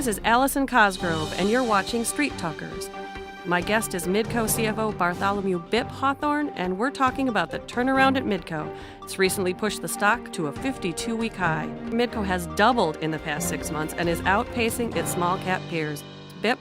This is Allison Cosgrove, and you're watching Street Talkers. My guest is Midco CFO Bartholomew Bip Hawthorne, and we're talking about the turnaround at Midco. It's recently pushed the stock to a 52-week high. Midco has doubled in the past 6 months and is outpacing its small-cap peers. Bip,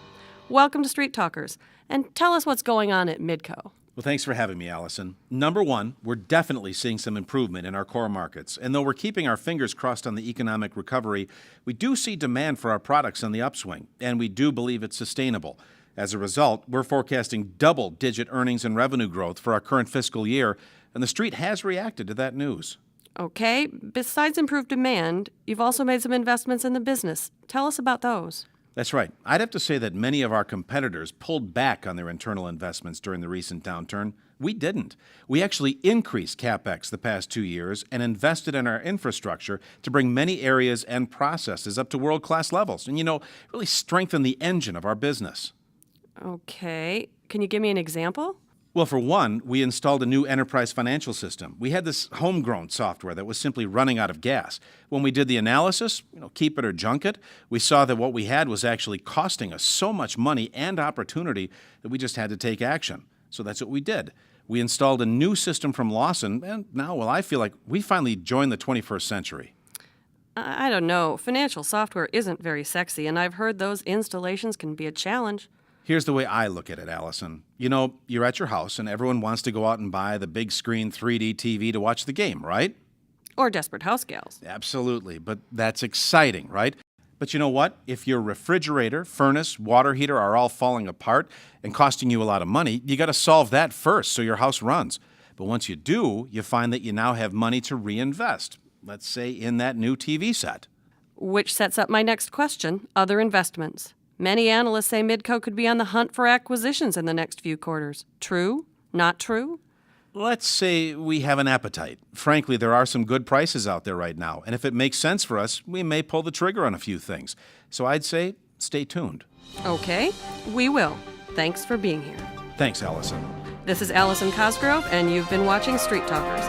welcome to Street Talkers, and tell us what's going on at Midco. Well, thanks for having me, Allison. Number one, we're definitely seeing some improvement in our core markets. And though we're keeping our fingers crossed on the economic recovery, we do see demand for our products on the upswing, and we do believe it's sustainable. As a result, we're forecasting double-digit earnings and revenue growth for our current fiscal year, and the Street has reacted to that news. Okay, besides improved demand, you've also made some investments in the business. Tell us about those. That's right. I'd have to say that many of our competitors pulled back on their internal investments during the recent downturn. We didn't. We actually increased CapEx the past 2 years and invested in our infrastructure to bring many areas and processes up to world-class levels and, really strengthen the engine of our business. Okay, can you give me an example? Well, for one, we installed a new enterprise financial system. We had this homegrown software that was simply running out of gas. When we did the analysis, keep it or junk it, we saw that what we had was actually costing us so much money and opportunity that we just had to take action. So that's what we did. We installed a new system from Lawson, and now, I feel like we finally joined the 21st century. I don't know. Financial software isn't very sexy, and I've heard those installations can be a challenge. Here's the way I look at it, Allison. You're at your house and everyone wants to go out and buy the big screen 3D TV to watch the game, right? Or Desperate House Gals. Absolutely, but that's exciting, right? But you know what? If your refrigerator, furnace, water heater are all falling apart and costing you a lot of money, you got to solve that first so your house runs. But once you do, you find that you now have money to reinvest, let's say in that new TV set. Which sets up my next question, other investments. Many analysts say Midco could be on the hunt for acquisitions in the next few quarters. True? Not true? Let's say we have an appetite. Frankly, there are some good prices out there right now, and if it makes sense for us, we may pull the trigger on a few things. So I'd say stay tuned. Okay, we will. Thanks for being here. Thanks, Allison. This is Allison Cosgrove, and you've been watching Street Talkers.